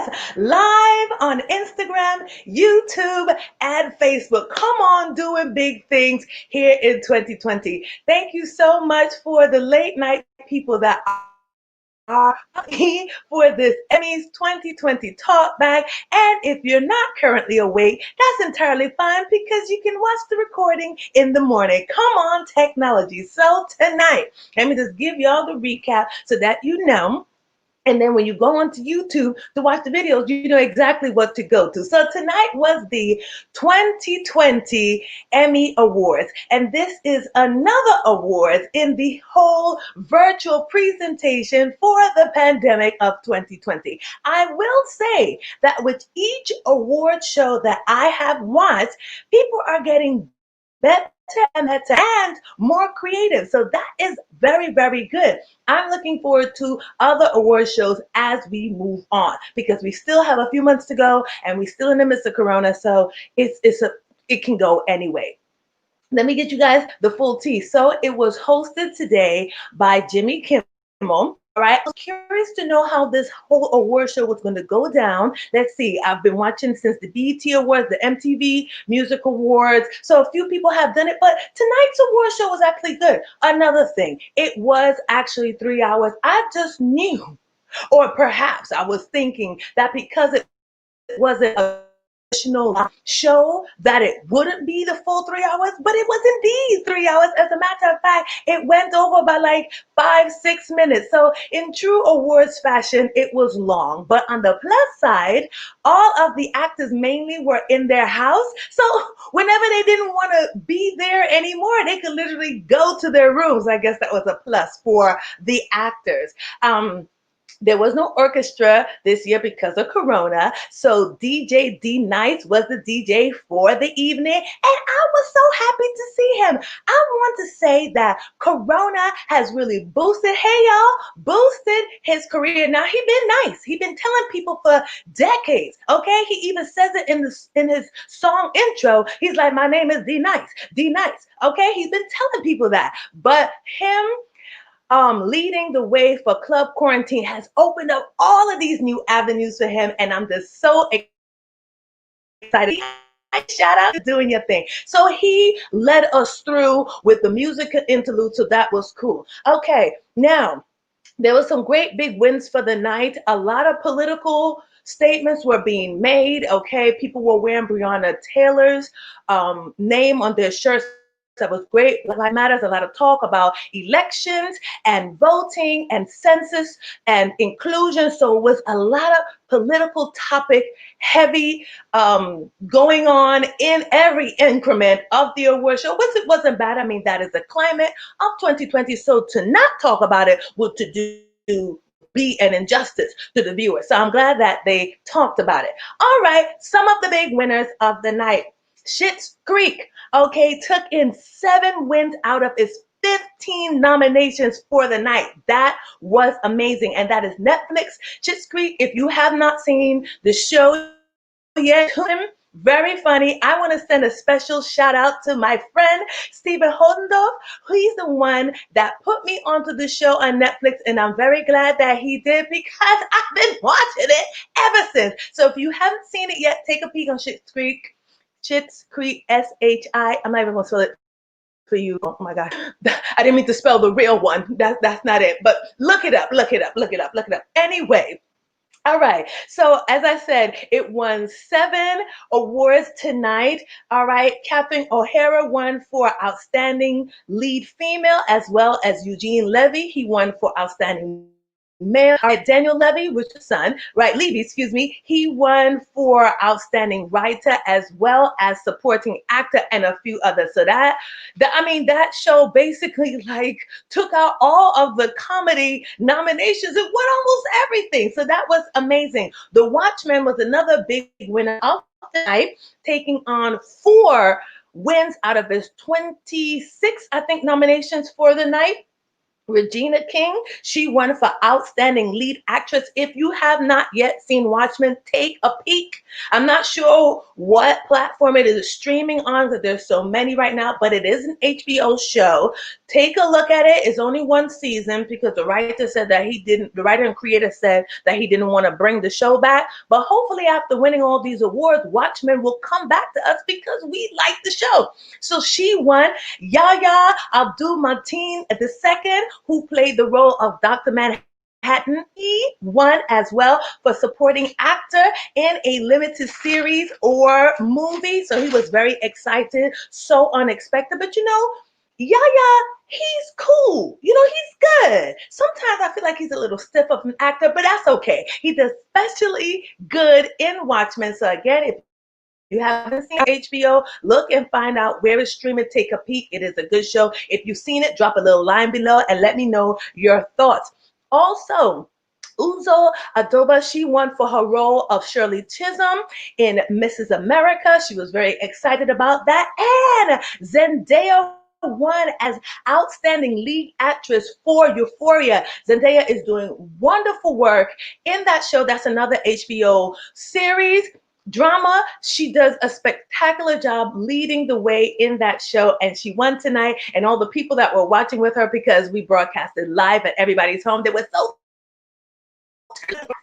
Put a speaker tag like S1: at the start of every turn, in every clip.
S1: Yes, live on Instagram, YouTube, and Facebook. Come on, doing big things here in 2020. Thank you so much for the late night people that are for this Emmys 2020 talk back. And if you're not currently awake, that's entirely fine because you can watch the recording in the morning. Come on, technology. So tonight, let me just give y'all the recap so that you know. And then when you go onto YouTube to watch the videos, you know exactly what to go to. So tonight was the 2020 Emmy Awards. And this is another award in the whole virtual presentation for the pandemic of 2020. I will say that with each award show that I have watched, people are getting better and better and more creative. So that is very, very good. I'm looking forward to other award shows as we move on because we still have a few months to go and we're still in the midst of Corona. So it can go anyway. Let me get you guys the full tea. So it was hosted today by Jimmy Kimmel. All right. I was curious to know how this whole award show was going to go down. Let's see. I've been watching since the BET Awards, the MTV Music Awards. So a few people have done it, but tonight's award show was actually good. Another thing, it was actually 3 hours. I just knew, or perhaps I was thinking that because it wasn't a show that it wouldn't be the full 3 hours, but it was indeed 3 hours. As a matter of fact, it went over by like 5-6 minutes. So in true awards fashion, it was long. But on the plus side, all of the actors mainly were in their house. So whenever they didn't want to be there anymore, they could literally go to their rooms. I guess that was a plus for the actors. There was no orchestra this year because of Corona. So DJ D Nice was the DJ for the evening. And I was so happy to see him. I want to say that Corona has really boosted, boosted his career. Now, he been nice. He been telling people for decades, okay? He even says it in his song intro. He's like, my name is D Nice, D Nice, okay? He's been telling people that. But him leading the way for Club Quarantine has opened up all of these new avenues for him, and I'm just so excited. Shout out to doing your thing. So he led us through with the music interlude, so that was cool. Okay, now there was some great big wins for the night. A lot of political statements were being made. Okay, people were wearing Breonna Taylor's name on their shirts. That was great. Black Lives Matters, a lot of talk about elections and voting and census and inclusion. So it was a lot of political topic heavy going on in every increment of the award show, which it wasn't bad. I mean, that is the climate of 2020. So to not talk about it would to do be an injustice to the viewers. So I'm glad that they talked about it. All right, some of the big winners of the night. Schitt's Creek, okay, took in 7 wins out of its 15 nominations for the night. That was amazing. And that is Netflix. Schitt's Creek, if you have not seen the show yet, very funny. I want to send a special shout out to my friend Stephen Holdendorf. He's the one that put me onto the show on Netflix, and I'm very glad that he did because I've been watching it ever since. So if you haven't seen it yet, take a peek on Schitt's Creek. Schitt's Creek, S-H-I. I'm not even going to spell it for you. Oh my God. I didn't mean to spell the real one. That's not it. But look it up, look it up, look it up, look it up. Anyway. All right. So as I said, it won 7 awards tonight. All right. Catherine O'Hara won for Outstanding Lead Female, as well as Eugene Levy. He won for Outstanding Male. All right, Daniel Levy, which is son, right? Levy, excuse me. He won for Outstanding Writer as well as Supporting Actor and a few others. So that show basically like took out all of the comedy nominations. It won almost everything. So that was amazing. The Watchman was another big winner of the night, taking on 4 wins out of his 26, I think, nominations for the night. Regina King, she won for Outstanding Lead Actress. If you have not yet seen Watchmen, take a peek. I'm not sure what platform it is streaming on because there's so many right now, but it is an HBO show. Take a look at it. It's only one season because the writer said that the writer and creator said that he didn't want to bring the show back. But hopefully, after winning all these awards, Watchmen will come back to us because we like the show. So she won. Yahya Abdul Mateen II, who played the role of Dr. Manhattan, he won as well for supporting actor in a limited series or movie. So he was very excited, so unexpected. But Yahya, he's cool. He's good. Sometimes I feel like he's a little stiff of an actor, but that's okay. He's especially good in Watchmen. So again, if you haven't seen HBO, look and find out where it's streaming. Take a peek. It is a good show. If you've seen it, drop a little line below and let me know your thoughts. Also, Uzo Adoba, she won for her role of Shirley Chisholm in Mrs. America. She was very excited about that. And Zendaya won as Outstanding Lead Actress for Euphoria. Zendaya is doing wonderful work in that show. That's another HBO series. Drama. She does a spectacular job leading the way in that show, and she won tonight. And all the people that were watching with her, because we broadcasted live at everybody's home, they were so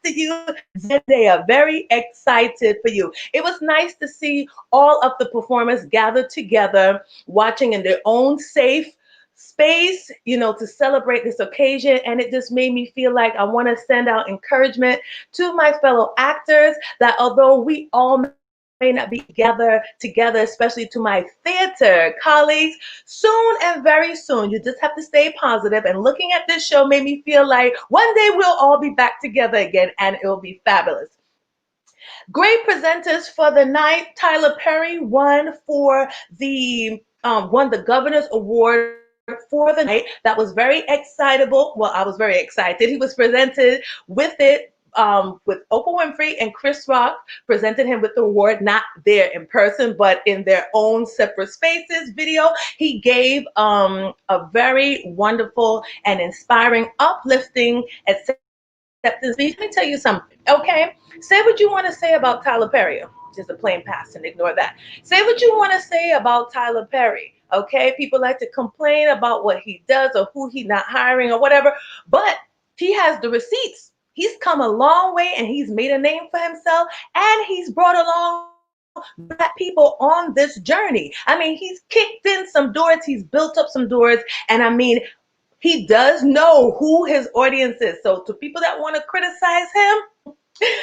S1: to you, Zendaya, very excited for you. It was nice to see all of the performers gathered together, watching in their own safe space, to celebrate this occasion. And it just made me feel like I want to send out encouragement to my fellow actors that although we all may not be together, especially to my theater colleagues, soon and very soon, you just have to stay positive. And looking at this show made me feel like one day we'll all be back together again and it will be fabulous. Great presenters for the night. Tyler Perry won the Governor's Award for the night. That was very excitable. Well, I was very excited. He was presented with it with Oprah Winfrey and Chris Rock presented him with the award, not there in person, but in their own separate spaces video. He gave a very wonderful and inspiring, uplifting acceptance speech. Let me tell you something, okay? Say what you want to say about Tyler Perry. Just a plain pass and ignore that. Say what you want to say about Tyler Perry. Okay, people like to complain about what he does or who he's not hiring or whatever, but he has the receipts. He's come a long way and he's made a name for himself, and he's brought along Black people on this journey. I mean, he's kicked in some doors, he's built up some doors, and I mean, he does know who his audience is. So to people that want to criticize him,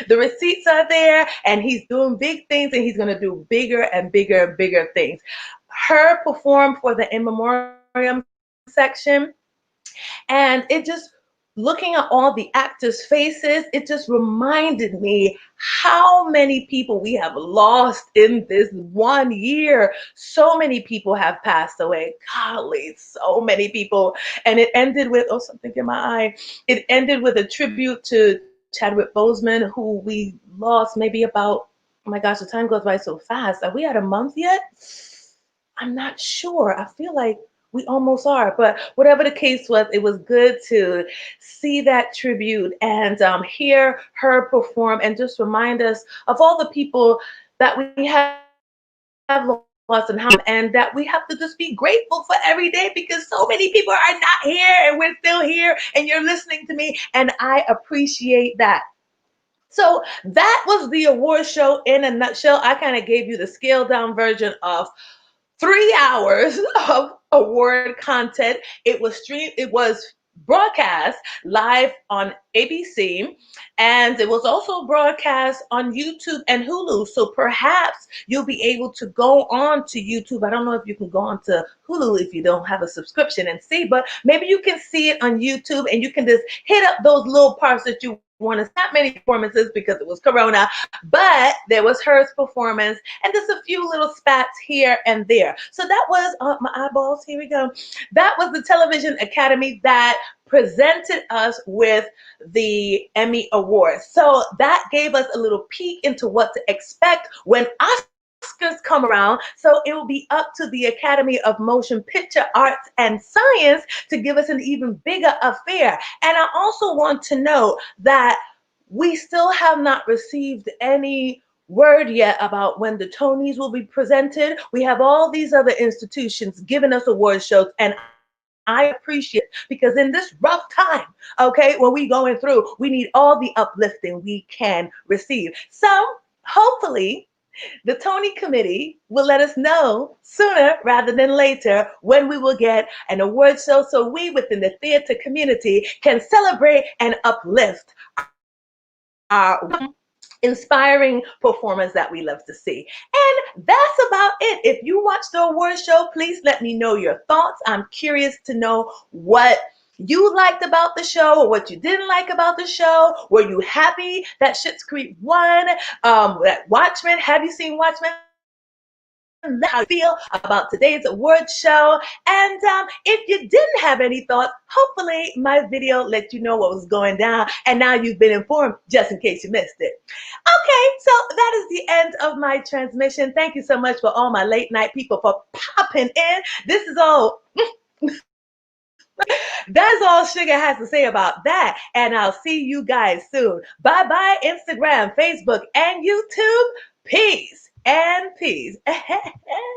S1: the receipts are there, and he's doing big things, and he's going to do bigger and bigger and bigger things. Her performed for the in memoriam section, and it just, looking at all the actors' faces, it just reminded me how many people we have lost in this 1 year. So many people have passed away. Golly, so many people. And it ended with, oh, something in my eye. It ended with a tribute to Chadwick Boseman, who we lost maybe about, oh my gosh, the time goes by so fast. Are we at a month yet? I'm not sure. I feel like we almost are, but whatever the case was, it was good to see that tribute and hear her perform and just remind us of all the people that we have lost and that we have to just be grateful for every day, because so many people are not here and we're still here and you're listening to me, and I appreciate that. So that was the award show in a nutshell. I kind of gave you the scaled down version of 3 hours of award content. It was broadcast live on ABC, and it was also broadcast on YouTube and Hulu. So perhaps you'll be able to go on to YouTube. I don't know if you can go on to Hulu if you don't have a subscription and see, but maybe you can see it on YouTube and you can just hit up those little parts that you want to. Not many performances because it was Corona, but there was her performance and just a few little spats here and there. So that was my eyeballs. Here we go. That was the Television Academy that presented us with the Emmy Awards. So that gave us a little peek into what to expect when Oscars come around, so it will be up to the Academy of Motion Picture Arts and Science to give us an even bigger affair. And I also want to know that we still have not received any word yet about when the Tonys will be presented. We have all these other institutions giving us award shows, and I appreciate it because in this rough time, okay, when we going through, we need all the uplifting we can receive. So hopefully the Tony Committee will let us know sooner rather than later when we will get an award show so we within the theater community can celebrate and uplift our inspiring performance that we love to see. And that's about it. If you watch the award show, please let me know your thoughts. I'm curious to know what you liked about the show or what you didn't like about the show. Were you happy that Schitt's Creek won? That Watchmen, have you seen Watchmen? Let me know how you feel about today's award show. And if you didn't have any thoughts, hopefully my video let you know what was going down. And now you've been informed just in case you missed it. Okay, so that is the end of my transmission. Thank you so much for all my late night people for popping in. This is all that is all Sugar has to say about that. And I'll see you guys soon. Bye bye, Instagram, Facebook, and YouTube. Peace and peace.